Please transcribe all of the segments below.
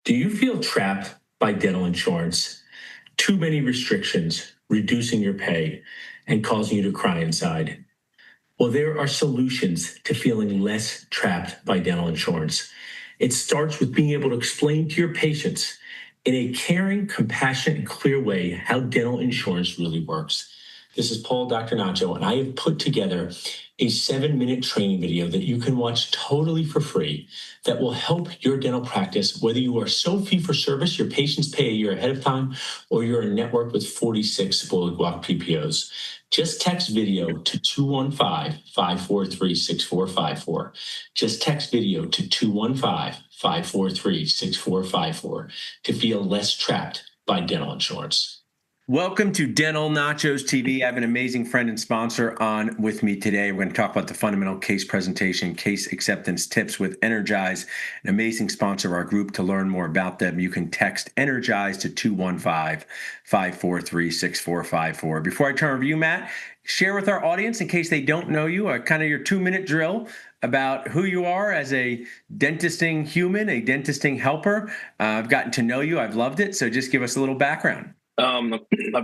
Do you feel trapped by dental insurance? Too many restrictions, reducing your pay, and causing you to cry inside? Well, there are solutions to feeling less trapped by dental insurance. It starts with being able to explain to your patients in a caring, compassionate, and clear way how dental insurance really works. This is Paul, Dr. Nacho, and I have put together a 7-minute training video that you can watch totally for free that will help your dental practice, whether you are so fee-for-service, your patients pay a year ahead of time, or you're a network with 46 spoiled guac PPOs. Just text video to 215-543-6454. Just text video to 215-543-6454 to feel less trapped by dental insurance. Welcome to Dental Nachos TV. I have an amazing friend and sponsor on with me today. We're going to talk about the fundamental case presentation, case acceptance tips with Energize, an amazing sponsor of our group. To learn more about them, you can text Energize to 215-543-6454. Before I turn over to you, Matt, share with our audience, in case they don't know you, kind of your 2-minute drill about who you are as a dentisting human, a dentisting helper. I've gotten to know you. I've loved it. So just give us a little background. I'm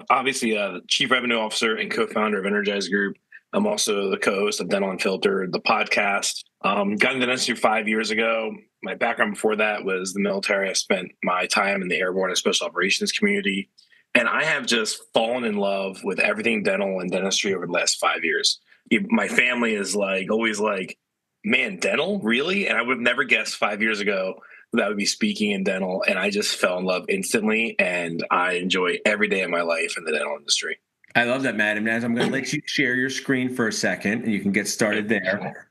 obviously the Chief Revenue Officer and co-founder of Energize Group. I'm also the co-host of Dental Unfiltered, the podcast. Got into dentistry 5 years ago. My background before that was the military. I spent my time in the airborne and special operations community. And I have just fallen in love with everything dental and dentistry over the last 5 years. My family is always like, man, dental? Really? And I would have never guessed 5 years ago that I would be speaking in dental, and I just fell in love instantly, and I enjoy every day of my life in the dental industry. I love that, Matt. And as I'm going to let you share your screen for a second, and you can get started there.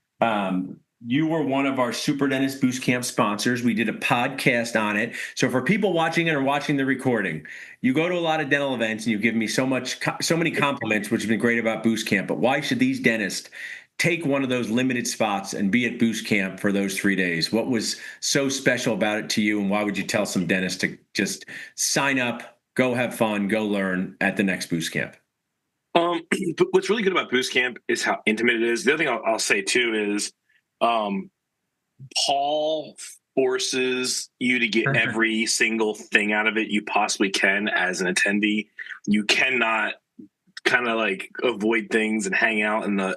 You were one of our Super Dentist Boost Camp sponsors. We did a podcast on it. So for people watching it or watching the recording, you go to a lot of dental events, and you give me so many compliments, which has been great about Boost Camp. But why should these dentists take one of those limited spots and be at Boost Camp for those 3 days? What was so special about it to you, and why would you tell some dentists to just sign up, go have fun, go learn at the next Boost Camp? But what's really good about Boost Camp is how intimate it is. The other thing I'll say too is Paul forces you to get every single thing out of it you possibly can as an attendee. You cannot kind of avoid things and hang out in the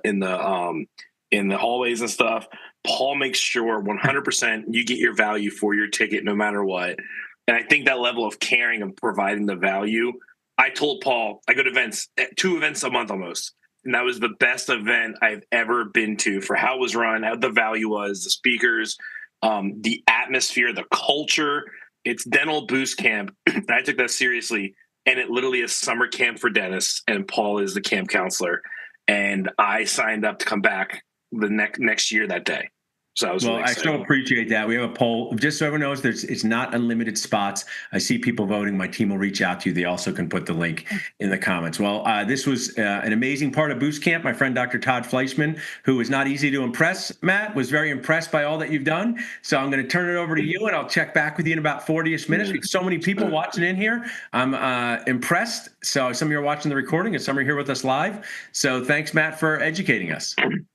hallways and stuff. Paul makes sure 100% you get your value for your ticket no matter what. And I think that level of caring and providing the value, I told Paul, I go to 2 events a month almost. And that was the best event I've ever been to for how it was run, how the value was, the speakers, the atmosphere, the culture. It's Dental Boost Camp. And I took that seriously. And it literally is summer camp for dentists, and Paul is the camp counselor. And I signed up to come back the next year that day. So I was really excited. I so appreciate that. We have a poll. Just so everyone knows, it's not unlimited spots. I see people voting. My team will reach out to you. They also can put the link in the comments. Well, this was an amazing part of Boost Camp. My friend Dr. Todd Fleischman, who was not easy to impress, Matt, was very impressed by all that you've done. So I'm going to turn it over to you, and I'll check back with you in about 40-ish minutes. We have so many people watching in here. I'm impressed. So some of you are watching the recording, and some are here with us live. So thanks, Matt, for educating us.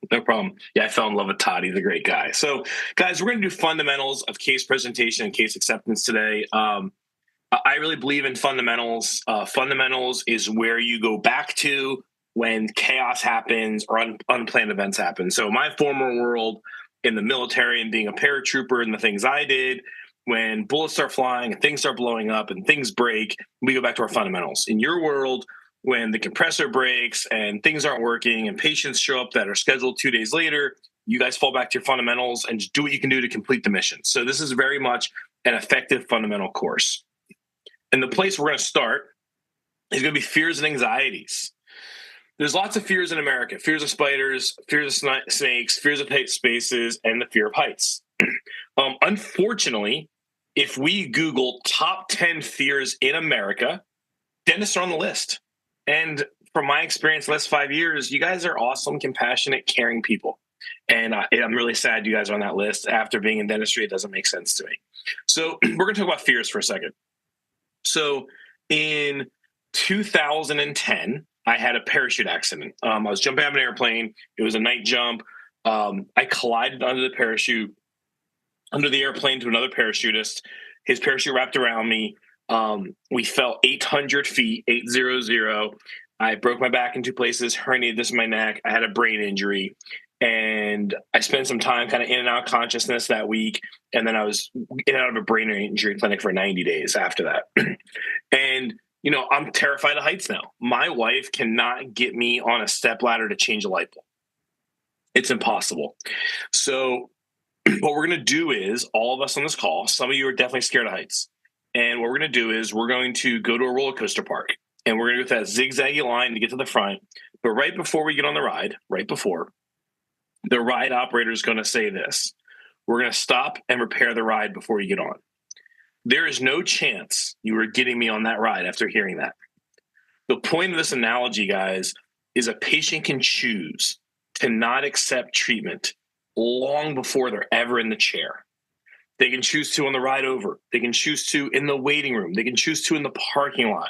No problem. Yeah, I fell in love with Todd. He's a great guy. So, guys, we're going to do fundamentals of case presentation and case acceptance today. I really believe in fundamentals. Fundamentals is where you go back to when chaos happens or unplanned events happen. So my former world in the military and being a paratrooper and the things I did, when bullets start flying and things start blowing up and things break, we go back to our fundamentals. In your world, when the compressor breaks and things aren't working and patients show up that are scheduled 2 days later, you guys fall back to your fundamentals and just do what you can do to complete the mission. So this is very much an effective fundamental course. And the place we're going to start is going to be fears and anxieties. There's lots of fears in America: fears of spiders, fears of snakes, fears of tight spaces, and the fear of heights. Unfortunately, if we Google top 10 fears in America, dentists are on the list. And from my experience the last 5 years, you guys are awesome, compassionate, caring people. And I'm really sad you guys are on that list. After being in dentistry, it doesn't make sense to me. So we're going to talk about fears for a second. So in 2010, I had a parachute accident. I was jumping out of an airplane. It was a night jump. I collided under the airplane to another parachutist. His parachute wrapped around me. We fell 800 feet, 800. I broke my back in 2 places, herniated this in my neck. I had a brain injury. And I spent some time kind of in and out of consciousness that week. And then I was in and out of a brain injury clinic for 90 days after that. And, I'm terrified of heights now. My wife cannot get me on a step ladder to change a light bulb. It's impossible. So what we're going to do is, all of us on this call, some of you are definitely scared of heights. And what we're going to do is we're going to go to a roller coaster park. And we're going to go with that zigzaggy line to get to the front. But right before we get on the ride, the ride operator is going to say this: we're going to stop and repair the ride before you get on. There is no chance you are getting me on that ride after hearing that. The point of this analogy, guys, is a patient can choose to not accept treatment long before they're ever in the chair. They can choose to on the ride over. They can choose to in the waiting room. They can choose to in the parking lot.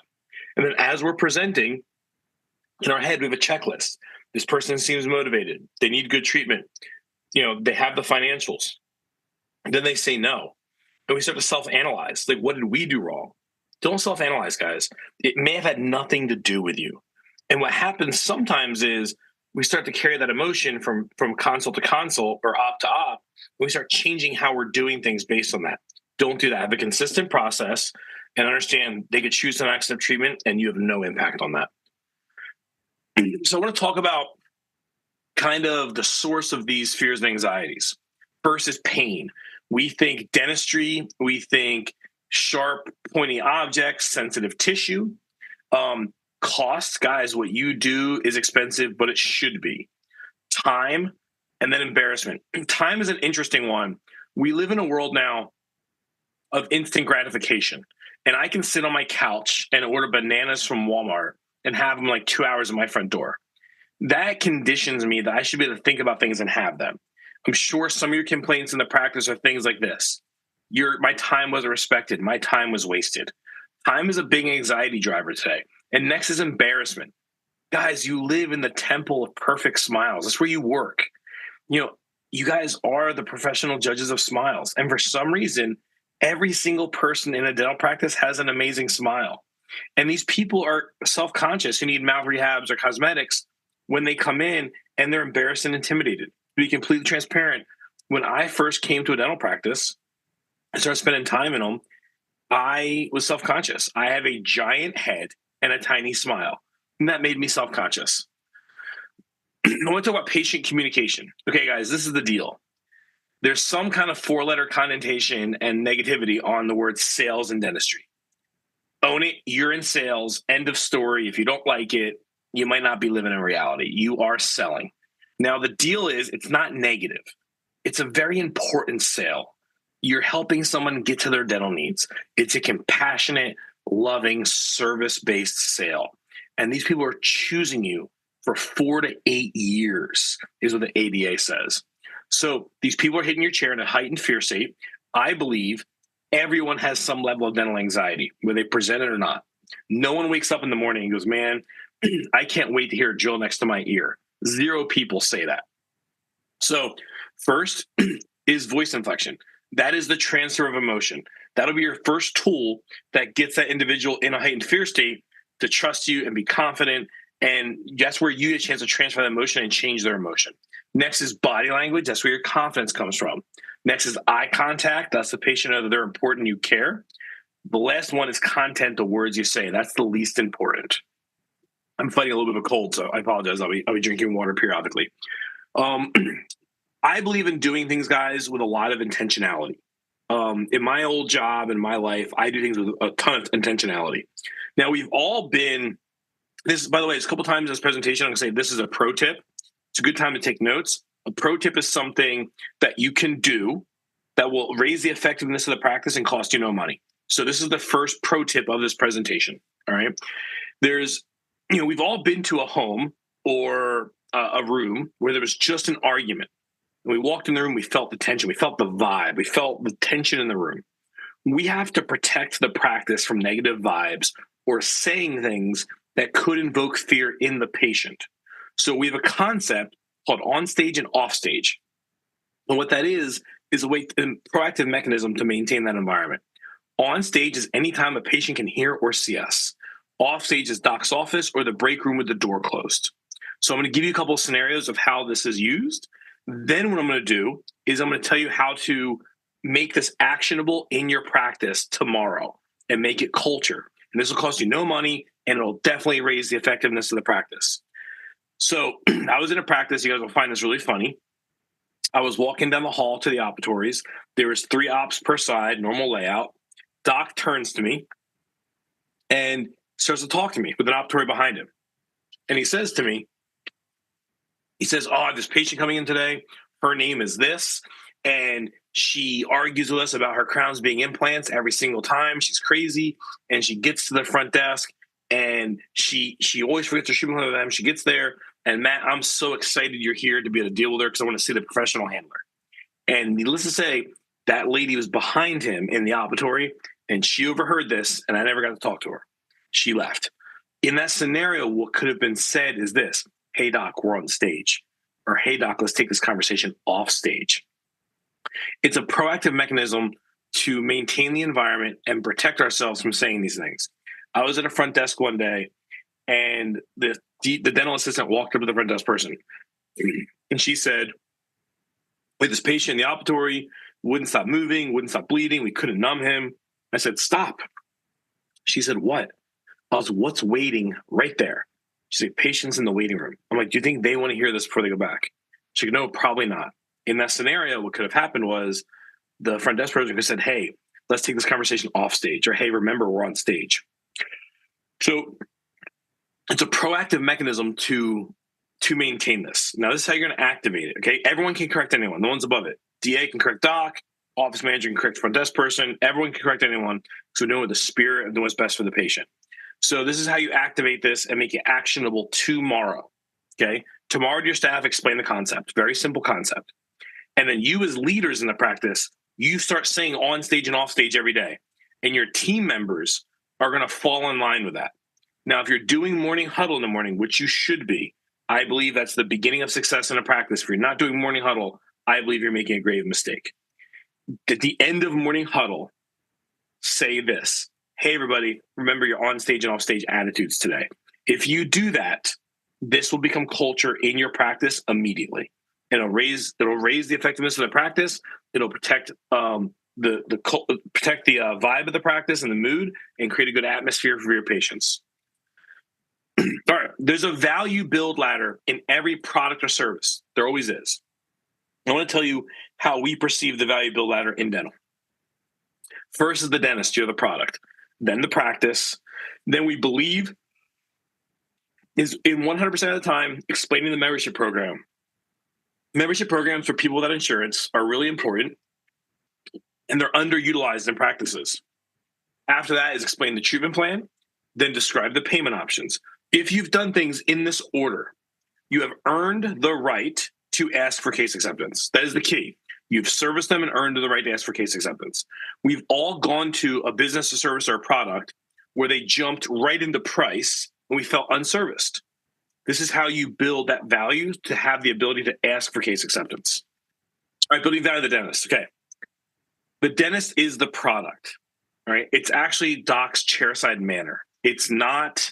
And then as we're presenting, in our head, we have a checklist. This person seems motivated. They need good treatment. They have the financials. And then they say no. And we start to self-analyze. Like, what did we do wrong? Don't self-analyze, guys. It may have had nothing to do with you. And what happens sometimes is we start to carry that emotion from consult to consult or op to op. And we start changing how we're doing things based on that. Don't do that. Have a consistent process and understand they could choose to not accept treatment and you have no impact on that. So I want to talk about kind of the source of these fears and anxieties. First is pain. We think dentistry, we think sharp, pointy objects, sensitive tissue. Cost, guys, what you do is expensive, but it should be. Time, and then embarrassment. Time is an interesting one. We live in a world now of instant gratification. And I can sit on my couch and order bananas from Walmart and have them like 2 hours at my front door. That conditions me that I should be able to think about things and have them. I'm sure some of your complaints in the practice are things like this. My time wasn't respected. My time was wasted. Time is a big anxiety driver today. And next is embarrassment. Guys, you live in the temple of perfect smiles. That's where you work. You guys are the professional judges of smiles. And for some reason, every single person in a dental practice has an amazing smile. And these people are self-conscious who need mouth rehabs or cosmetics when they come in and they're embarrassed and intimidated. To be completely transparent, when I first came to a dental practice and started spending time in them, I was self-conscious. I have a giant head and a tiny smile, and that made me self-conscious. I want to talk about patient communication. Okay, guys, this is the deal. There's some kind of 4-letter connotation and negativity on the word sales in dentistry. Own it. You're in sales. End of story. If you don't like it, you might not be living in reality. You are selling. Now, the deal is it's not negative. It's a very important sale. You're helping someone get to their dental needs. It's a compassionate, loving, service-based sale. And these people are choosing you for 4 to 8 years is what the ADA says. So these people are hitting your chair in a heightened fear state. I believe everyone has some level of dental anxiety, whether they present it or not. No one wakes up in the morning and goes, man, I can't wait to hear a drill next to my ear. 0 people say that. So first is voice inflection. That is the transfer of emotion. That'll be your first tool that gets that individual in a heightened fear state to trust you and be confident. And that's where you get a chance to transfer that emotion and change their emotion. Next is body language. That's where your confidence comes from. Next is eye contact. That's the patient know that they're important, you care. The last one is content, the words you say. That's the least important. I'm fighting a little bit of a cold, so I apologize. I'll be drinking water periodically. I believe in doing things, guys, with a lot of intentionality. In my old job, in my life, I do things with a ton of intentionality. Now, we've all been, this, by the way, it's a couple times in this presentation, I'm going to say this is a pro tip. It's a good time to take notes. A pro tip is something that you can do that will raise the effectiveness of the practice and cost you no money. So this is the first pro tip of this presentation, all right? We've all been to a home or a room where there was just an argument. And we walked in the room, we felt the tension, we felt the vibe, we felt the tension in the room. We have to protect the practice from negative vibes or saying things that could invoke fear in the patient. So we have a concept called on stage and off stage. And what that is a proactive mechanism to maintain that environment. On stage is anytime a patient can hear or see us. Off stage is doc's office or the break room with the door closed. So I'm going to give you a couple of scenarios of how this is used. Then what I'm going to do is I'm going to tell you how to make this actionable in your practice tomorrow and make it culture. And this will cost you no money, and it'll definitely raise the effectiveness of the practice. So I was in a practice. You guys will find this really funny. I was walking down the hall to the operatories. There was 3 ops per side, normal layout. Doc turns to me and starts to talk to me with an operatory behind him. And he says to me, he says, "Oh, I have this patient coming in today. Her name is this. And she argues with us about her crowns being implants every single time. She's crazy. And she gets to the front desk and she always forgets her treatment with them. She gets there. And Matt, I'm so excited you're here to be able to deal with her because I want to see the professional handler." And needless to say, that lady was behind him in the operatory, and she overheard this, and I never got to talk to her. She left. In that scenario, what could have been said is this: "Hey, doc, we're on stage." Or, "Hey, doc, let's take this conversation off stage." It's a proactive mechanism to maintain the environment and protect ourselves from saying these things. I was at a front desk one day, and the dental assistant walked up to the front desk person, and she said, "We had this patient in the operatory, wouldn't stop moving, wouldn't stop bleeding. We couldn't numb him." I said, "Stop." She said, "What?" I was, "What's waiting right there?" She said, "Patients in the waiting room." I'm like, "Do you think they want to hear this before they go back?" She said, "No, probably not." In that scenario, what could have happened was the front desk person could have said, "Hey, let's take this conversation off stage," or, "Hey, remember, we're on stage." So it's a proactive mechanism to maintain this. Now, this is how you're going to activate it. Okay, everyone can correct anyone. No one's above it. DA can correct doc. Office manager can correct front desk person. Everyone can correct anyone. So we know the spirit and know what's best for the patient. So this is how you activate this and make it actionable tomorrow. Okay, tomorrow to your staff, explain the concept. Very simple concept. And then you, as leaders in the practice, you start saying on stage and off stage every day, and your team members are going to fall in line with that. Now, if you're doing morning huddle in the morning, which you should be, I believe that's the beginning of success in a practice. If you're not doing morning huddle, I believe you're making a grave mistake. At the end of morning huddle, say this: "Hey, everybody, remember your on stage and off stage attitudes today." If you do that, this will become culture in your practice immediately. It'll raise the effectiveness of the practice. It'll protect the vibe of the practice and the mood, and create a good atmosphere for your patients. All right, there's a value build ladder in every product or service. There always is. I want to tell you how we perceive the value build ladder in dental. First is the dentist, you're the product. Then the practice. Then we believe is in 100% of the time explaining the membership program. Membership programs for people without insurance are really important, and they're underutilized in practices. After that is explain the treatment plan, then describe the payment options. If you've done things in this order, you have earned the right to ask for case acceptance. That is the key. You've serviced them and earned the right to ask for case acceptance. We've all gone to a business, a service, or a product where they jumped right into price and we felt unserviced. This is how you build that value to have the ability to ask for case acceptance. All right, building value of the dentist. Okay. The dentist is the product. All right. It's actually doc's chairside manner. It's not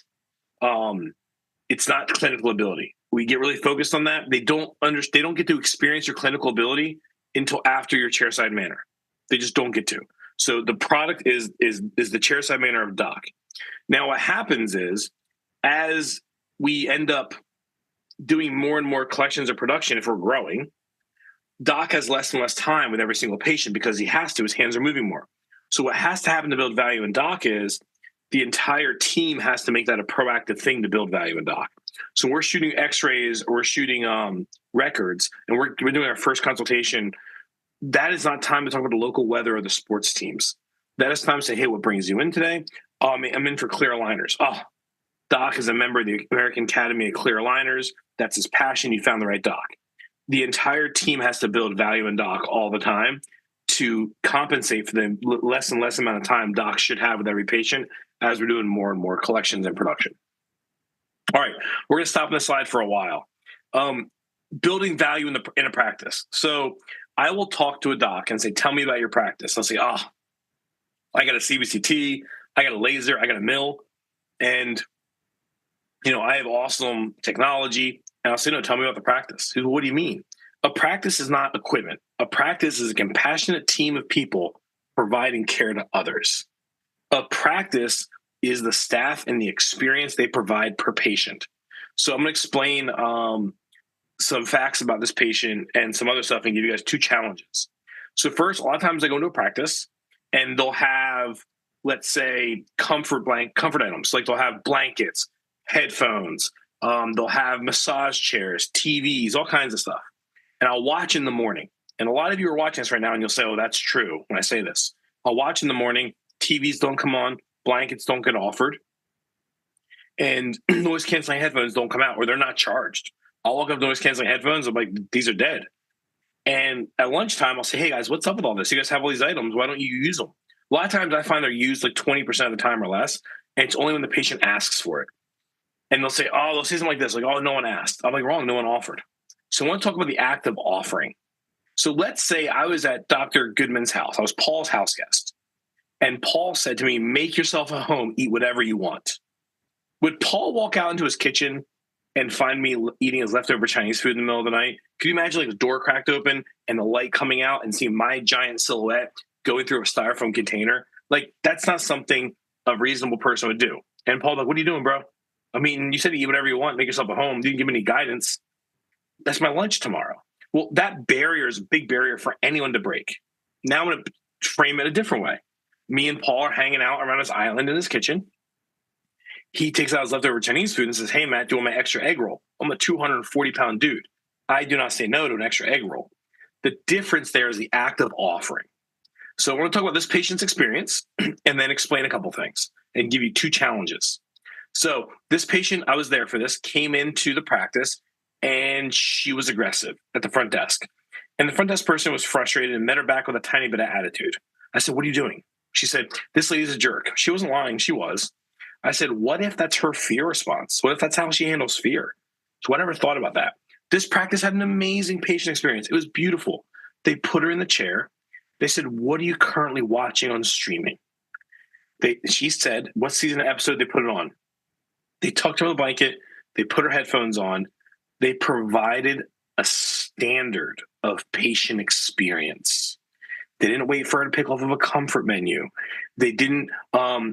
clinical ability. We get really focused on that. They don't get to experience your clinical ability until after your chairside manner. They just don't get to. So the product is the chairside manner of doc. Now what happens is, as we end up doing more and more collections of production, if we're growing, doc has less and less time with every single patient because he has to. His hands are moving more. So what has to happen to build value in doc is the entire team has to make that a proactive thing to build value in doc. So we're shooting x-rays, or we're shooting records, and we're doing our first consultation. That is not time to talk about the local weather or the sports teams. That is time to say, "Hey, what brings you in today?" I'm in for clear aligners. Oh, doc is a member of the American Academy of Clear Aligners. That's his passion. You found the right doc. The entire team has to build value in doc all the time to compensate for the less and less amount of time doc should have with every patient as we're doing more and more collections and production. All right, we're going to stop on this slide for a while. Building value in a practice. So I will talk to a doc and say, "Tell me about your practice." I'll say, "I I got a CBCT, I got a laser, I got a mill, and I have awesome technology. And I'll say, no, tell me about the practice. He goes, what do you mean? A practice is not equipment. A practice is a compassionate team of people providing care to others. A practice is the staff and the experience they provide per patient. So I'm going to explain some facts about this patient and some other stuff and give you guys 2 challenges. So first, a lot of times I go into a practice and they'll have, let's say, comfort items. Like they'll have blankets, headphones, they'll have massage chairs, TVs, all kinds of stuff. And I'll watch in the morning. And a lot of you are watching this right now and you'll say, oh, that's true when I say this. I'll watch in the morning, TVs don't come on, blankets don't get offered, and noise canceling headphones don't come out, or they're not charged. I'll look up noise canceling headphones. I'm like, these are dead. And at lunchtime, I'll say, hey guys, what's up with all this? You guys have all these items. Why don't you use them? A lot of times I find they're used like 20% of the time or less. And it's only when the patient asks for it. And they'll say something like this, like, oh, no one asked. I'm like, wrong, no one offered. So I want to talk about the act of offering. So let's say I was at Dr. Goodman's house. I was Paul's house guest. And Paul said to me, make yourself at home, eat whatever you want. Would Paul walk out into his kitchen and find me eating his leftover Chinese food in the middle of the night? Could you imagine like the door cracked open and the light coming out and seeing my giant silhouette going through a styrofoam container? Like, that's not something a reasonable person would do. And Paul's like, what are you doing, bro? I mean, you said to eat whatever you want, make yourself at home. You didn't give me any guidance. That's my lunch tomorrow. Well, that barrier is a big barrier for anyone to break. Now I'm going to frame it a different way. Me and Paul are hanging out around his island in his kitchen. He takes out his leftover Chinese food and says, hey, Matt, do you want my extra egg roll? I'm a 240-pound dude. I do not say no to an extra egg roll. The difference there is the act of offering. So we're going to talk about this patient's experience and then explain a couple things and give you 2 challenges. So this patient, I was there for this, came into the practice and she was aggressive at the front desk. And the front desk person was frustrated and met her back with a tiny bit of attitude. I said, what are you doing? She said, this lady's a jerk. She wasn't lying. She was. I said, what if that's her fear response? What if that's how she handles fear? So I never thought about that. This practice had an amazing patient experience. It was beautiful. They put her in the chair. They said, what are you currently watching on streaming? She said, what season of episode they put it on? They tucked her in the blanket. They put her headphones on. They provided a standard of patient experience. They didn't wait for her to pick off of a comfort menu. They didn't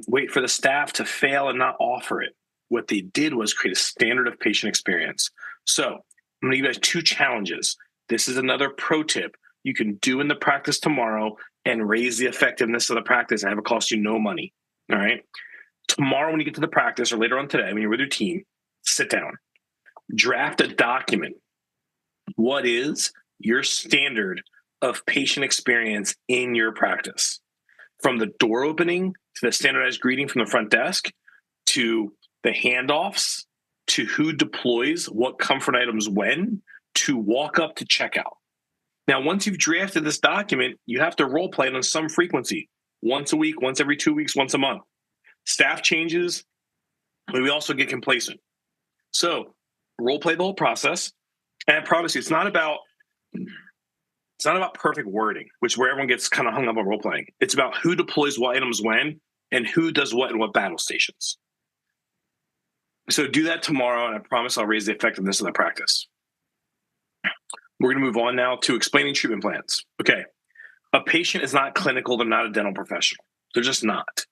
wait for the staff to fail and not offer it. What they did was create a standard of patient experience. So I'm going to give you guys 2 challenges. This is another pro tip you can do in the practice tomorrow and raise the effectiveness of the practice and have it cost you no money. All right. Tomorrow, when you get to the practice or later on today, when you're with your team, sit down, draft a document. What is your standard of patient experience in your practice? From the door opening to the standardized greeting from the front desk to the handoffs to who deploys what comfort items when to walk up to checkout. Now, once you've drafted this document, you have to role play it on some frequency, once a week, once every 2 weeks, once a month. Staff changes, but we also get complacent. So role play the whole process. And I promise you, it's not about perfect wording, which is where everyone gets kind of hung up on role playing. It's about who deploys what items when and who does what in what battle stations. So do that tomorrow, and I promise I'll raise the effectiveness of the practice. We're going to move on now to explaining treatment plans. Okay. A patient is not clinical. They're not a dental professional. They're just not.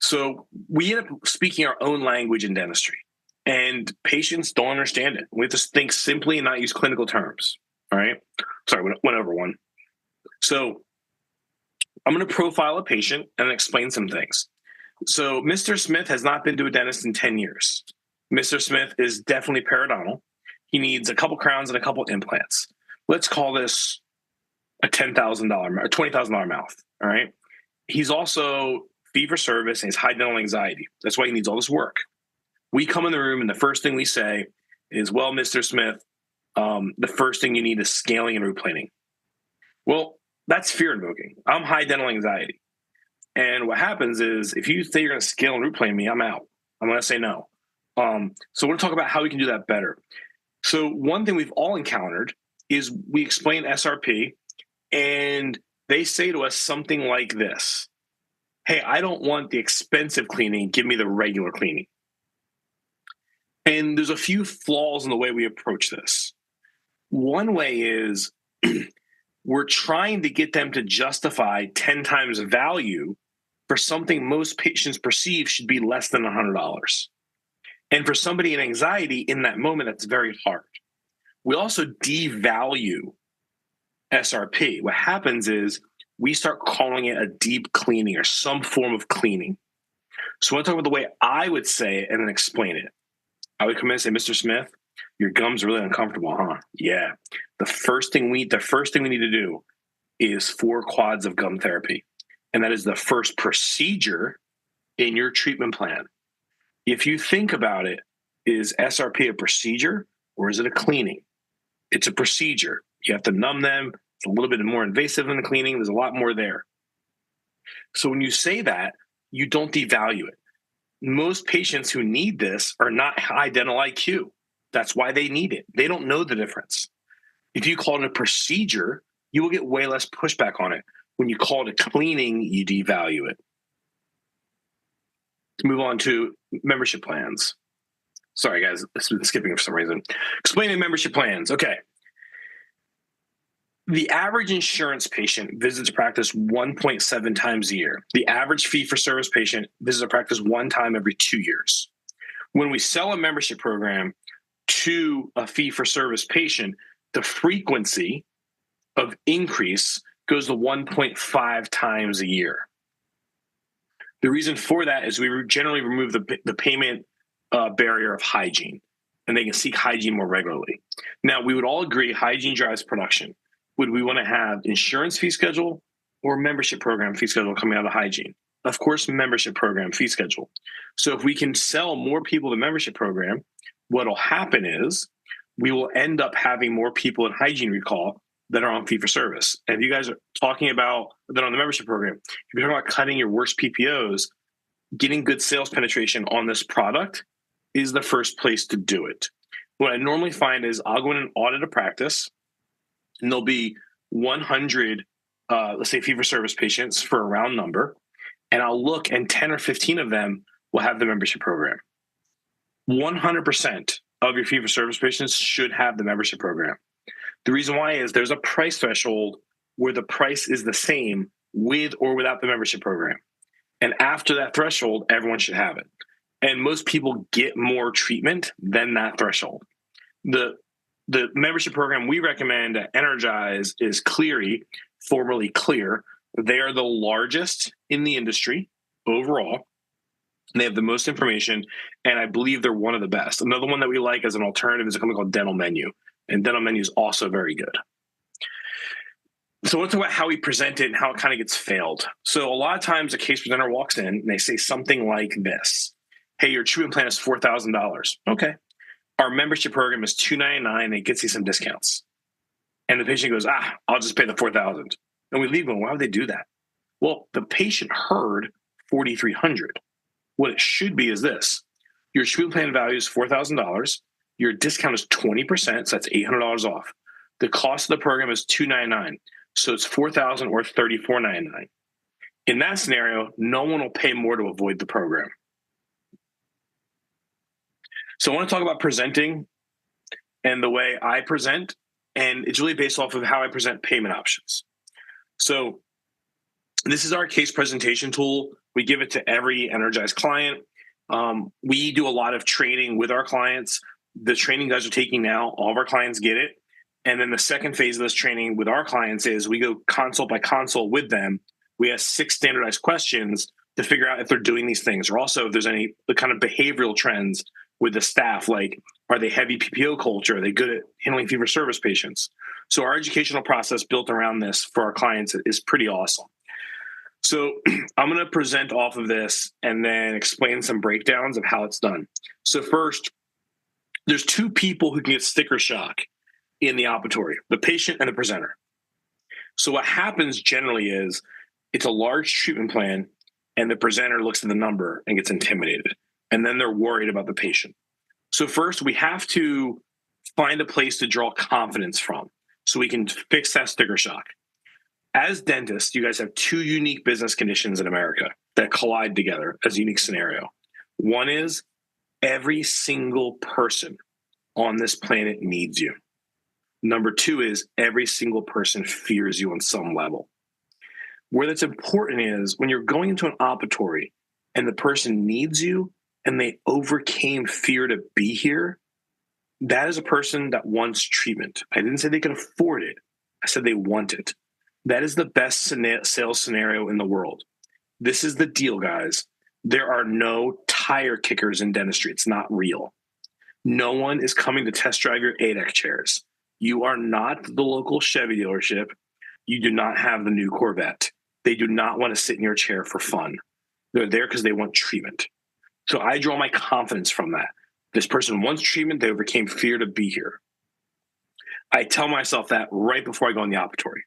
So we end up speaking our own language in dentistry, and patients don't understand it. We have to think simply and not use clinical terms. All right. Sorry, went over one. So I'm going to profile a patient and explain some things. So Mr. Smith has not been to a dentist in 10 years. Mr. Smith is definitely periodontal. He needs a couple crowns and a couple implants. Let's call this a $10,000 or $20,000 mouth. All right. He's also fee for service and he's high dental anxiety. That's why he needs all this work. We come in the room and the first thing we say is, well, Mr. Smith, the first thing you need is scaling and root planing. Well, that's fear invoking. I'm high dental anxiety. And what happens is if you say you're going to scale and root plane me, I'm out. I'm going to say no. So we're going to talk about how we can do that better. So one thing we've all encountered is we explain SRP and they say to us something like this. hey, I don't want the expensive cleaning, give me the regular cleaning. And there's a few flaws in the way we approach this. One way is we're trying to get them to justify 10 times value for something most patients perceive should be less than $100. And for somebody in anxiety in that moment, that's very hard. We also devalue SRP. What happens is we start calling it a deep cleaning or some form of cleaning. So I want to talk about the way I would say it and then explain it. I would come in and say, Mr. Smith, your gums are really uncomfortable, huh? Yeah. The first thing we need to do is 4 quads of gum therapy. And that is the first procedure in your treatment plan. If you think about it, is SRP a procedure or is it a cleaning? It's a procedure. You have to numb them. It's a little bit more invasive than the cleaning. There's a lot more there. So when you say that, you don't devalue it. Most patients who need this are not high dental IQ. That's why they need it. They don't know the difference. If you call it a procedure, you will get way less pushback on it. When you call it a cleaning, you devalue it. Let's move on to membership plans. Sorry, guys, it's been skipping for some reason. Explaining membership plans. Okay. The average insurance patient visits a practice 1.7 times a year. The average fee-for-service patient visits a practice 1 time every 2 years. When we sell a membership program to a fee-for-service patient, the frequency of increase goes to 1.5 times a year. The reason for that is we generally remove the payment barrier of hygiene, and they can seek hygiene more regularly. Now, we would all agree hygiene drives production. Would we want to have insurance fee schedule or membership program fee schedule coming out of hygiene? Of course, membership program fee schedule. So if we can sell more people the membership program, what will happen is we will end up having more people in hygiene recall that are on fee for service. And if you guys are talking about that on the membership program, if you're talking about cutting your worst PPOs, getting good sales penetration on this product is the first place to do it. What I normally find is I'll go in and audit a practice, and there'll be 100, let's say, fee-for-service patients for a round number, and I'll look, and 10 or 15 of them will have the membership program. 100% of your fee-for-service patients should have the membership program. The reason why is there's a price threshold where the price is the same with or without the membership program. And after that threshold, everyone should have it. And most people get more treatment than that threshold. The membership program we recommend at Energize is Cleary, formerly Clear. They are the largest in the industry overall. They have the most information, and I believe they're one of the best. Another one that we like as an alternative is a company called Dental Menu, and Dental Menu is also very good. So let's talk about how we present it and how it kind of gets failed. So a lot of times a case presenter walks in and they say something like this: hey, your treatment plan is $4,000. Okay. Our membership program is $299 and it gets you some discounts. And the patient goes, I'll just pay the $4,000. And we leave going, why would they do that? Well, the patient heard $4,300. What it should be is this: your treatment plan value is $4,000. Your discount is 20%, so that's $800 off. The cost of the program is $299, so it's $4,000 or $3,499. In that scenario, no one will pay more to avoid the program. So I want to talk about presenting and the way I present, and it's really based off of how I present payment options. So this is our case presentation tool. We give it to every Energize client. We do a lot of training with our clients. The training guys are taking now, all of our clients get it. And then the second phase of this training with our clients is we go consult by consult with them. We ask 6 standardized questions to figure out if they're doing these things, or also if there's any kind of behavioral trends with the staff, like are they heavy PPO culture? Are they good at handling fee-for-service patients? So our educational process built around this for our clients is pretty awesome. So I'm going to present off of this and then explain some breakdowns of how it's done. So first, there's 2 people who can get sticker shock in the operatory: the patient and the presenter. So what happens generally is it's a large treatment plan and the presenter looks at the number and gets intimidated. And then they're worried about the patient. So first, we have to find a place to draw confidence from so we can fix that sticker shock. As dentists, you guys have two unique business conditions in America that collide together as a unique scenario. One is every single person on this planet needs you. Number two is every single person fears you on some level. Where that's important is when you're going into an operatory and the person needs you and they overcame fear to be here, that is a person that wants treatment. I didn't say they can afford it. I said they want it. That is the best sales scenario in the world. This is the deal, guys. There are no tire kickers in dentistry. It's not real. No one is coming to test drive your ADEC chairs. You are not the local Chevy dealership. You do not have the new Corvette. They do not want to sit in your chair for fun. They're there because they want treatment. So I draw my confidence from that. This person wants treatment. They overcame fear to be here. I tell myself that right before I go in the operatory.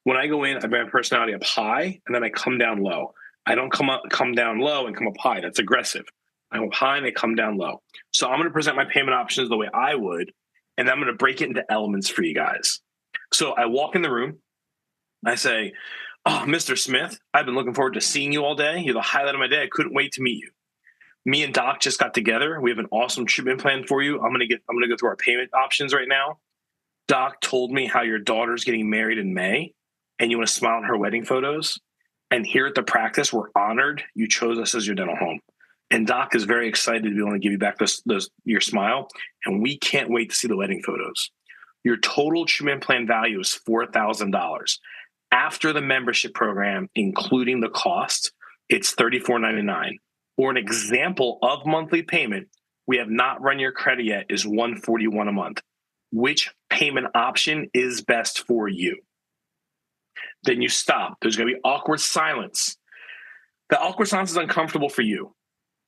When I go in, I bring my personality up high, and then I come down low. I don't come down low and come up high. That's aggressive. I go high and I come down low. So I'm going to present my payment options the way I would, and I'm going to break it into elements for you guys. So I walk in the room. I say, "Oh, Mr. Smith, I've been looking forward to seeing you all day. You're the highlight of my day. I couldn't wait to meet you. Me and Doc just got together. We have an awesome treatment plan for you. I'm going to go through our payment options right now. Doc told me how your daughter's getting married in May, and you want to smile in her wedding photos. And here at the practice, we're honored you chose us as your dental home. And Doc is very excited to be able to give you back your smile. And we can't wait to see the wedding photos. Your total treatment plan value is $4,000. After the membership program, including the cost, it's $34.99. Or an example of monthly payment, we have not run your credit yet, is $141 a month. Which payment option is best for you? Then you stop. There's going to be awkward silence. The awkward silence is uncomfortable for you.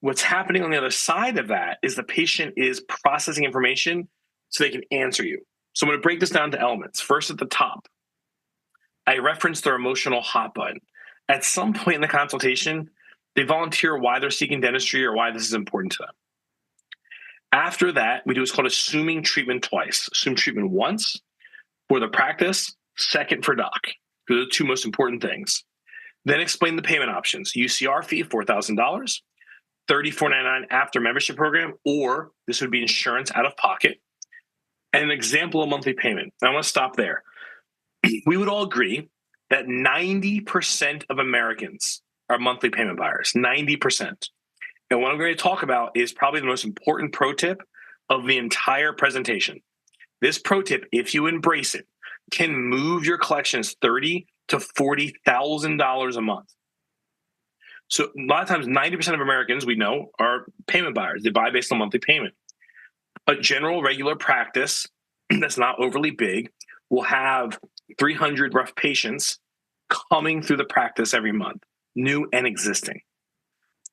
What's happening on the other side of that is the patient is processing information so they can answer you. So I'm going to break this down to elements. First, at the top, I reference their emotional hot button. At some point in the consultation, they volunteer why they're seeking dentistry or why this is important to them. After that, we do what's called assuming treatment twice. Assume treatment once for the practice, second for Doc. Those are the two most important things. Then explain the payment options. UCR fee, $4,000, $34.99 after membership program, or this would be insurance out of pocket, and an example of monthly payment. I want to stop there. We would all agree that 90% of Americans are monthly payment buyers, 90%. And what I'm going to talk about is probably the most important pro tip of the entire presentation. This pro tip, if you embrace it, can move your collections $30,000 to $40,000 a month. So a lot of times, 90% of Americans we know are payment buyers. They buy based on monthly payment. A general regular practice that's not overly big will have 300 rough patients coming through the practice every month, new and existing.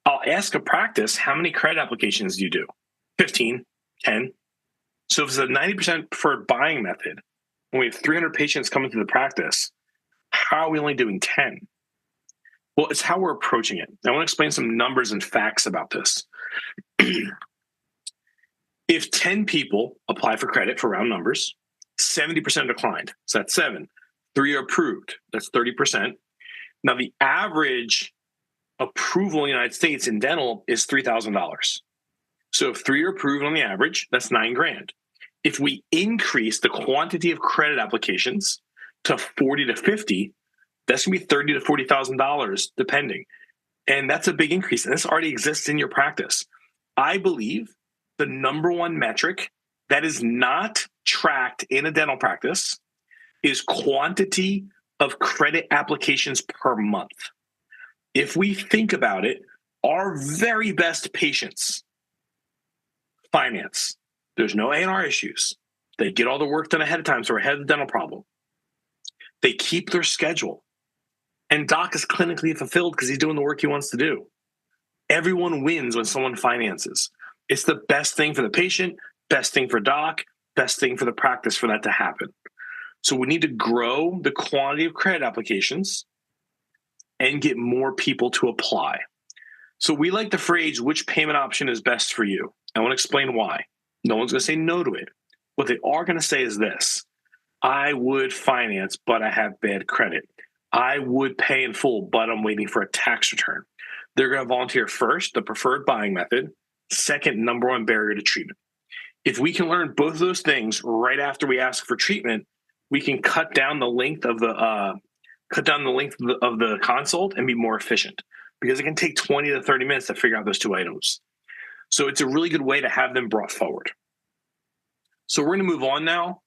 I'll ask a practice, how many credit applications do you do? 15, 10. So if it's a 90% preferred buying method, when we have 300 patients coming through the practice, how are we only doing 10? Well, it's how we're approaching it. I want to explain some numbers and facts about this. If 10 people apply for credit for round numbers, 70% declined. So that's 7. 3 are approved. That's 30%. Now, the average approval in the United States in dental is $3,000. So if 3 are approved on the average, that's $9,000. If we increase the quantity of credit applications to 40 to 50, that's going to be $30,000 to $40,000 depending. And that's a big increase. And this already exists in your practice. I believe the number one metric that is not tracked in a dental practice is quantity of credit applications per month. If we think about it, our very best patients, finance, there's no A&R issues. They get all the work done ahead of time, so we're ahead of the dental problem. They keep their schedule. And Doc is clinically fulfilled because he's doing the work he wants to do. Everyone wins when someone finances. It's the best thing for the patient, best thing for Doc, best thing for the practice for that to happen. So we need to grow the quantity of credit applications and get more people to apply. So we like the phrase, which payment option is best for you? I want to explain why. No one's going to say no to it. What they are going to say is this: I would finance, but I have bad credit. I would pay in full, but I'm waiting for a tax return. They're going to volunteer first, the preferred buying method, second, number one barrier to treatment. If we can learn both of those things right after we ask for treatment, we can cut down the length of the consult and be more efficient, because it can take 20 to 30 minutes to figure out those two items. So it's a really good way to have them brought forward. So we're going to move on now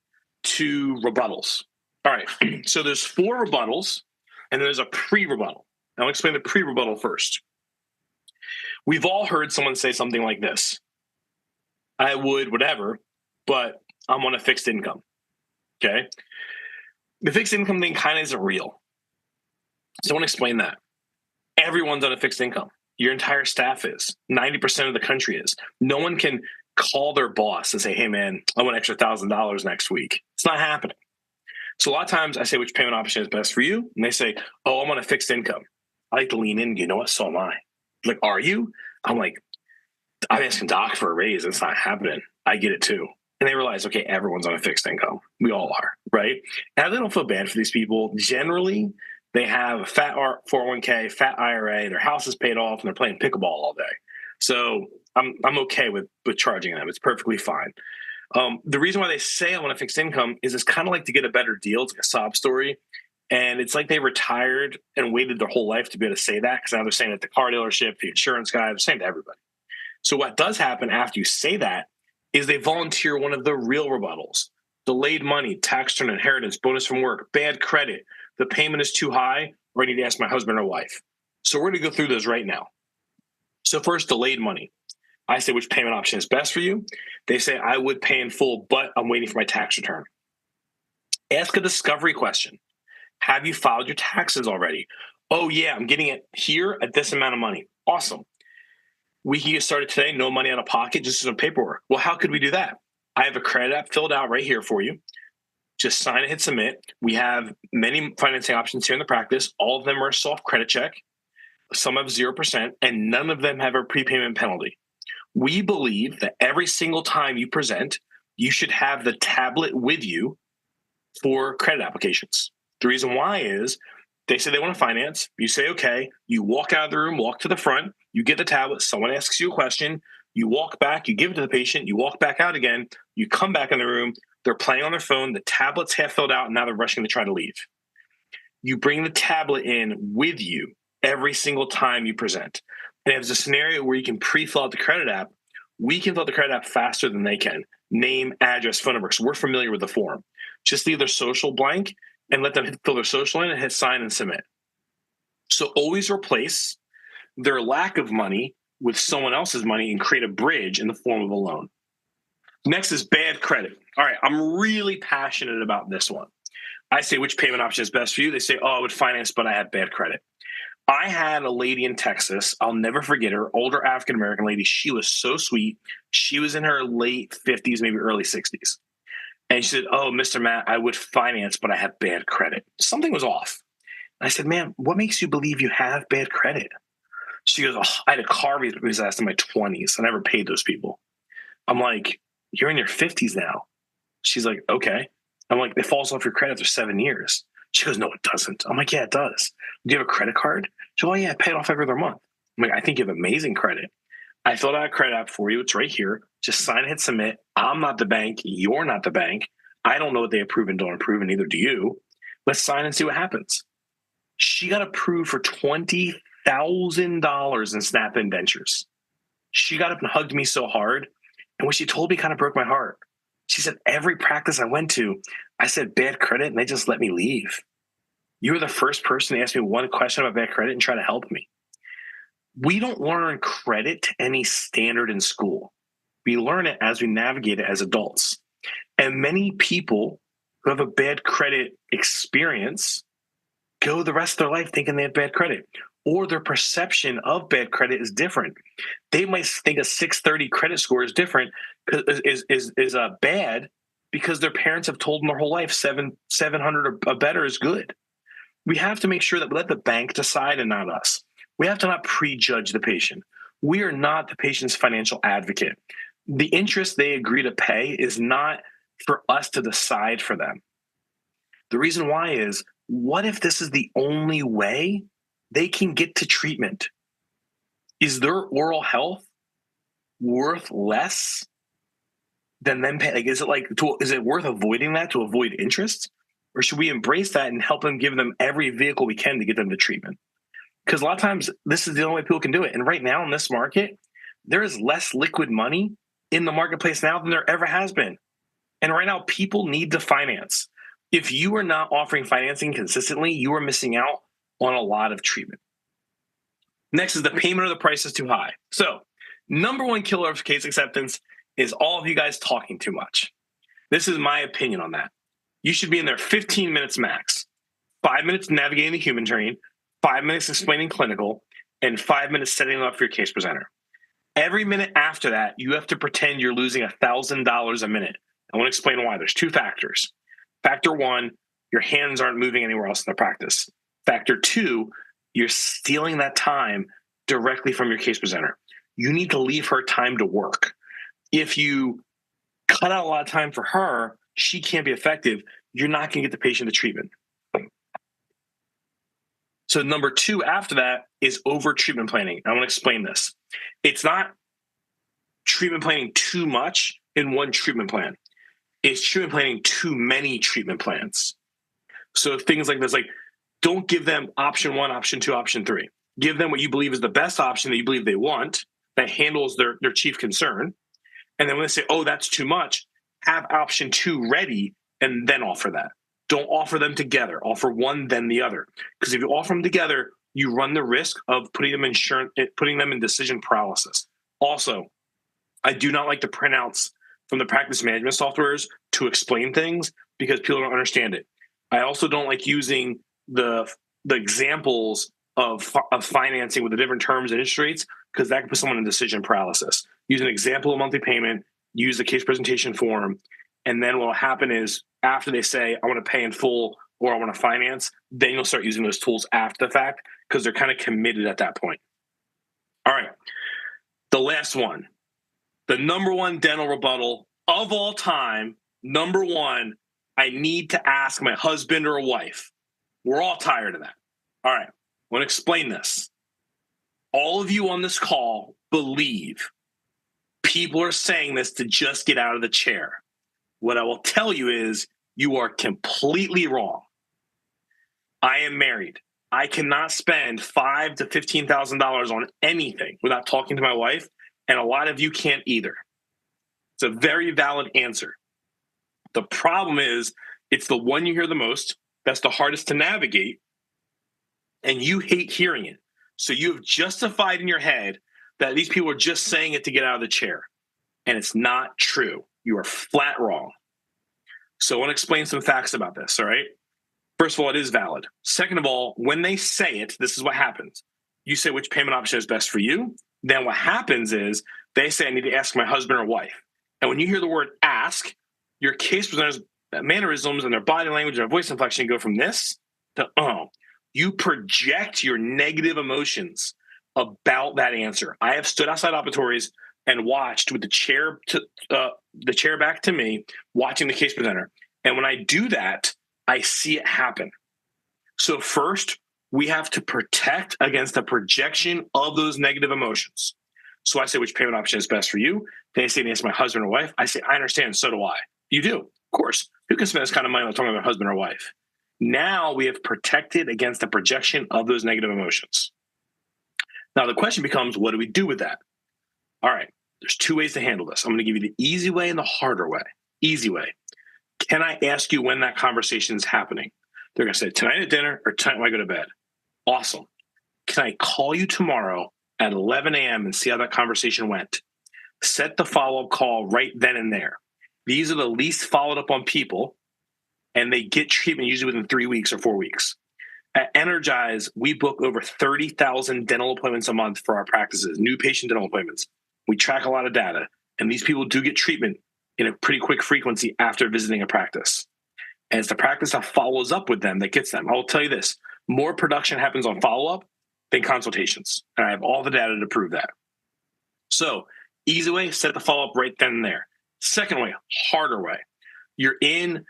to rebuttals. All right. So there's 4 rebuttals, and there's a pre-rebuttal. I'll explain the pre-rebuttal first. We've all heard someone say something like this: I would whatever, but I'm on a fixed income. Okay. The fixed income thing kind of isn't real. So I want to explain that. Everyone's on a fixed income. Your entire staff is. 90% of the country is. No one can call their boss and say, hey, man, I want an extra $1,000 next week. It's not happening. So a lot of times I say, which payment option is best for you? And they say, oh, I'm on a fixed income. I like to lean in. You know what? So am I. Like, are you? I'm like, I'm asking Doc for a raise. It's not happening. I get it too. And they realize, okay, everyone's on a fixed income. We all are, right? And I don't feel bad for these people. Generally, they have a fat 401k, fat IRA, their house is paid off, and they're playing pickleball all day. So I'm okay with charging them. It's perfectly fine. The reason why they say I want a fixed income is it's kind of like to get a better deal. It's like a sob story. And it's like they retired and waited their whole life to be able to say that, because now they're saying it at the car dealership, the insurance guy, they're saying to everybody. So what does happen after you say that is they volunteer one of the real rebuttals: delayed money, tax return, inheritance, bonus from work, bad credit, the payment is too high, or I need to ask my husband or wife. So we're going to go through those right now. So first, delayed money. I say, which payment option is best for you? They say, I would pay in full, but I'm waiting for my tax return. Ask a discovery question. Have you filed your taxes already? Oh, yeah, I'm getting it here at this amount of money. Awesome. We can get started today, no money out of pocket, just some paperwork. Well, how could we do that? I have a credit app filled out right here for you. Just sign and hit submit. We have many financing options here in the practice. All of them are a soft credit check. Some have 0%, and none of them have a prepayment penalty. We believe that every single time you present, you should have the tablet with you for credit applications. The reason why is they say they want to finance. You say, okay, you walk out of the room, walk to the front, you get the tablet, someone asks you a question, you walk back, you give it to the patient, you walk back out again, you come back in the room, they're playing on their phone, the tablet's half filled out, and now they're rushing to try to leave. You bring the tablet in with you every single time you present. And if it's a scenario where you can pre-fill out the credit app, we can fill out the credit app faster than they can. Name, address, phone number. So we're familiar with the form. Just leave their social blank and let them fill their social in and hit sign and submit. So always replace their lack of money with someone else's money and create a bridge in the form of a loan. Next is bad credit. All right, I'm really passionate about this one. I say, which payment option is best for you? They say, oh, I would finance, but I have bad credit. I had a lady in Texas, I'll never forget her, older African-American lady. She was so sweet. She was in her late 50s, maybe early 60s. And she said, oh, Mr. Matt, I would finance, but I have bad credit. Something was off. And I said, ma'am, what makes you believe you have bad credit? She goes, oh, I had a car repossessed in my 20s. I never paid those people. I'm like, you're in your 50s now. She's like, okay. I'm like, it falls off your credit after 7 years. She goes, no, it doesn't. I'm like, yeah, it does. Do you have a credit card? She goes, oh, yeah, I pay it off every other month. I'm like, I think you have amazing credit. I filled out a credit app for you. It's right here. Just sign and hit submit. I'm not the bank. You're not the bank. I don't know what they approve and don't approve, and neither do you. Let's sign and see what happens. She got approved for $20,000 in SNAP indentures. She got up and hugged me so hard. And what she told me kind of broke my heart. She said, every practice I went to, I said bad credit, and they just let me leave. You were the first person to ask me one question about bad credit and try to help me. We don't learn credit to any standard in school. We learn it as we navigate it as adults. And many people who have a bad credit experience go the rest of their life thinking they have bad credit, or their perception of bad credit is different. They might think a 630 credit score is different, is bad because their parents have told them their whole life 700 or better is good. We have to make sure that we let the bank decide and not us. We have to not prejudge the patient. We are not the patient's financial advocate. The interest they agree to pay is not for us to decide for them. The reason why is what if this is the only way they can get to treatment? Is their oral health worth less than them pay? Like, is it worth avoiding that to avoid interest? Or should we embrace that and help them, give them every vehicle we can to get them to treatment? Because a lot of times this is the only way people can do it. And right now in this market, there is less liquid money in the marketplace now than there ever has been. And right now, people need to finance. If you are not offering financing consistently, you are missing out on a lot of treatment. Next is the payment or the price is too high. So, number one killer of case acceptance is all of you guys talking too much. This is my opinion on that. You should be in there 15 minutes max, 5 minutes navigating the human train, 5 minutes explaining clinical, and 5 minutes setting up for your case presenter. Every minute after that, you have to pretend you're losing $1,000 a minute. I want to explain why. There's two factors. Factor one, your hands aren't moving anywhere else in the practice. Factor two, you're stealing that time directly from your case presenter. You need to leave her time to work. If you cut out a lot of time for her, she can't be effective. You're not going to get the patient the treatment. So number two after that is over treatment planning. I want to explain this. It's not treatment planning too much in one treatment plan. It's treatment planning too many treatment plans. So things like this, like don't give them option one, option two, option three. Give them what you believe is the best option that you believe they want that handles their chief concern. And then when they say, oh, that's too much, have option two ready and then offer that. Don't offer them together. Offer one, then the other. Because if you offer them together, you run the risk of putting them in decision paralysis. Also, I do not like the printouts from the practice management softwares to explain things because people don't understand it. I also don't like using the examples of financing with the different terms and interest rates because that can put someone in decision paralysis. Use an example of monthly payment, use the case presentation form, and then what will happen is after they say, I want to pay in full or I want to finance, then you'll start using those tools after the fact because they're kind of committed at that point. All right, the last one. The number one dental rebuttal of all time, number one, I need to ask my husband or wife. We're all tired of that. All right, I want to explain this. All of you on this call believe people are saying this to just get out of the chair. What I will tell you is you are completely wrong. I am married. I cannot spend $5,000 to $15,000 on anything without talking to my wife. And a lot of you can't either. It's a very valid answer. The problem is it's the one you hear the most. That's the hardest to navigate. And you hate hearing it. So you have justified in your head that these people are just saying it to get out of the chair. And it's not true. You are flat wrong. So I want to explain some facts about this, all right? First of all, it is valid. Second of all, when they say it, this is what happens. You say which payment option is best for you. Then what happens is they say, I need to ask my husband or wife. And when you hear the word ask, your case presenter's mannerisms and their body language and their voice inflection go from this to You project your negative emotions about that answer. I have stood outside operatories and watched with the chair back to me, watching the case presenter. And when I do that, I see it happen. So first, we have to protect against the projection of those negative emotions. So I say, which payment option is best for you? They say, it's my husband or wife. I say, I understand. So do I. You do. Of course. Who can spend this kind of money on talking about husband or wife? Now we have protected against the projection of those negative emotions. Now the question becomes, what do we do with that? All right. There's two ways to handle this. I'm going to give you the easy way and the harder way. Easy way. Can I ask you when that conversation is happening? They're going to say, tonight at dinner or tonight when I go to bed. Awesome. Can I call you tomorrow at 11 a.m. and see how that conversation went? Set the follow-up call right then and there. These are the least followed up on people, and they get treatment usually within 3 weeks or 4 weeks. At Energize, we book over 30,000 dental appointments a month for our practices, new patient dental appointments. We track a lot of data, and these people do get treatment in a pretty quick frequency after visiting a practice. And it's the practice that follows up with them that gets them. I will tell you this, more production happens on follow-up than consultations. And I have all the data to prove that. So easy way, set the follow-up right then and there. Second way, harder way. You're in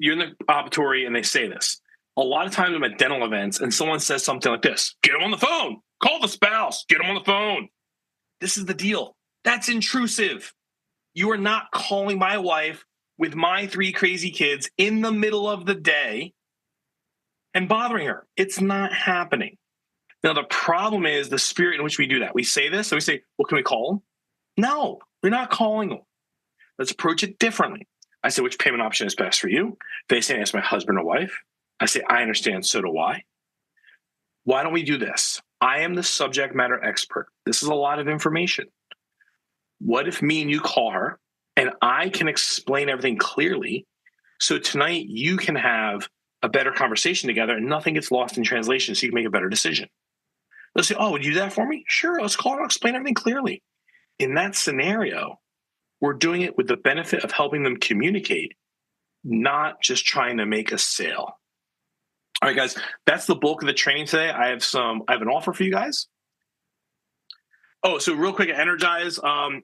you're in the operatory and they say this. A lot of times I'm at dental events and someone says something like this: get them on the phone, call the spouse, get them on the phone. This is the deal. That's intrusive. You are not calling my wife with my 3 crazy kids in the middle of the day and bothering her. It's not happening. Now, the problem is the spirit in which we do that. We say this and we say, well, can we call them? No, we're not calling them. Let's approach it differently. I say, which payment option is best for you? They say, it's my husband or wife. I say, I understand, so do I. Why don't we do this? I am the subject matter expert. This is a lot of information. What if me and you call her and I can explain everything clearly so tonight you can have a better conversation together and nothing gets lost in translation so you can make a better decision? Let's say, oh, would you do that for me? Sure, let's call her and explain everything clearly. In that scenario, we're doing it with the benefit of helping them communicate, not just trying to make a sale. All right, guys, that's the bulk of the training today. I have an offer for you guys. Oh, so real quick, at Energize,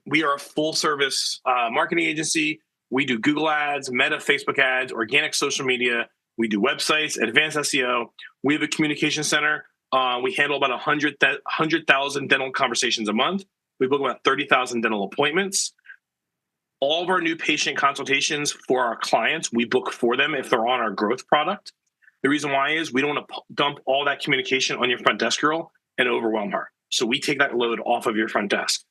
we are a full service marketing agency. We do Google ads, Meta, Facebook ads, organic social media. We do websites, advanced SEO. We have a communication center. We handle about 100,000 dental conversations a month. We book about 30,000 dental appointments. All of our new patient consultations for our clients, we book for them if they're on our growth product. The reason why is we don't want to dump all that communication on your front desk girl and overwhelm her. So we take that load off of your front desk.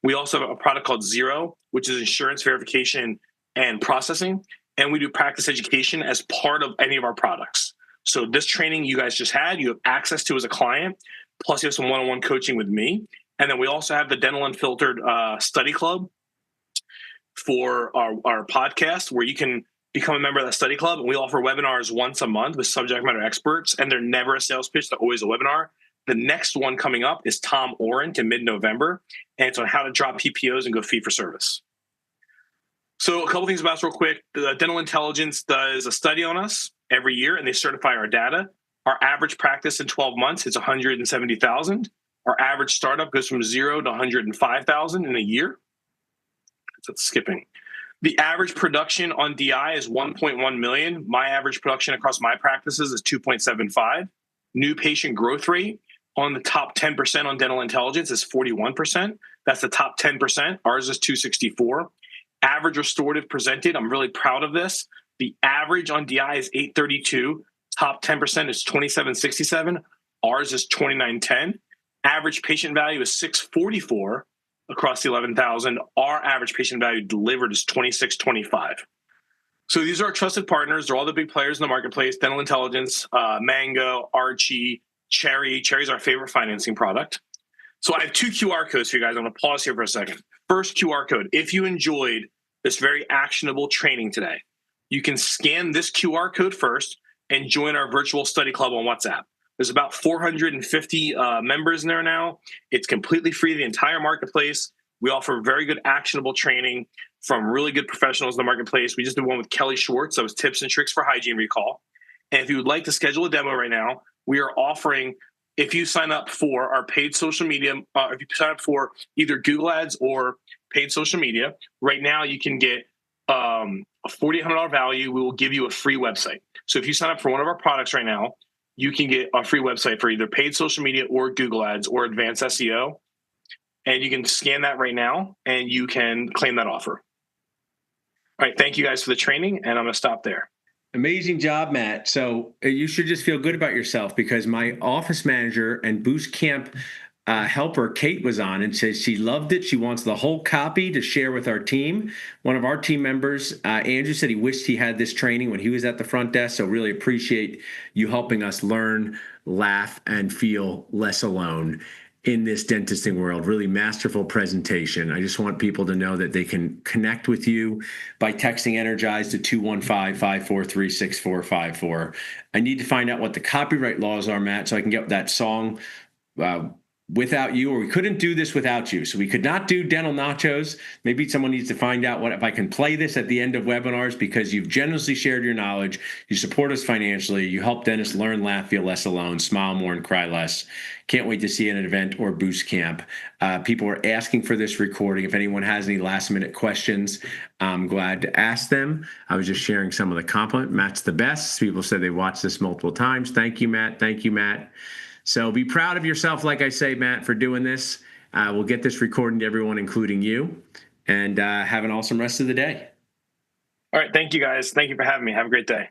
We also have a product called Zero, which is insurance verification and processing. And we do practice education as part of any of our products. So this training you guys just had, you have access to as a client, plus you have some one-on-one coaching with me. And then we also have the Dental Unfiltered Study Club for our podcast, where you can become a member of that study club. And we offer webinars once a month with subject matter experts, and they're never a sales pitch. They're always a webinar. The next one coming up is Tom Orent in mid-November, and it's on how to drop PPOs and go fee for service. So a couple things about us real quick. The Dental Intelligence does a study on us every year, and they certify our data. Our average practice in 12 months is 170,000. Our average startup goes from 0 to 105,000 in a year. That's skipping. The average production on DI is 1.1 million. My average production across my practices is 2.75. New patient growth rate on the top 10% on Dental Intelligence is 41%. That's the top 10%. Ours is 264. Average restorative presented, I'm really proud of this. The average on DI is 832. Top 10% is 2767. Ours is 2910. Average patient value is 644 across the 11,000. Our average patient value delivered is 2625. So these are our trusted partners. They're all the big players in the marketplace: Dental Intelligence, Mango, Archie, Cherry. Cherry's our favorite financing product. So I have 2 QR codes for you guys. I'm going to pause here for a second. First QR code: if you enjoyed this very actionable training today, you can scan this QR code first and join our virtual study club on WhatsApp. There's about 450 members in there now. It's completely free, the entire marketplace. We offer very good actionable training from really good professionals in the marketplace. We just did one with Kelly Schwartz. That was tips and tricks for hygiene recall. And if you would like to schedule a demo right now, we are offering, if you sign up for our paid social media, if you sign up for either Google Ads or paid social media, right now you can get a $4,800 value. We will give you a free website. So if you sign up for one of our products right now, you can get a free website for either paid social media or Google Ads or advanced SEO. And you can scan that right now and you can claim that offer. All right. Thank you guys for the training. And I'm going to stop there. Amazing job, Matt. So you should just feel good about yourself, because my office manager and Boost Camp helper, Kate, was on and says she loved it. She wants the whole copy to share with our team. One of our team members, Andrew, said he wished he had this training when he was at the front desk. So really appreciate you helping us learn, laugh, and feel less alone in this dentisting world. Really masterful presentation. I just want people to know that they can connect with you by texting Energize to 215-543-6454. I need to find out what the copyright laws are, Matt, so I can get that song without you, or we couldn't do this without you. So we could not do dental nachos. Maybe someone needs to find out if I can play this at the end of webinars, because you've generously shared your knowledge. You support us financially. You help dentists learn, laugh, feel less alone, smile more, and cry less. Can't wait to see you at an event or boost camp. People are asking for this recording. If anyone has any last minute questions, I'm glad to ask them. I was just sharing some of the compliment. Matt's the best. People said they watched this multiple times. Thank you, Matt. Thank you, Matt. So be proud of yourself, like I say, Matt, for doing this. We'll get this recording to everyone, including you, and have an awesome rest of the day. All right. Thank you, guys. Thank you for having me. Have a great day.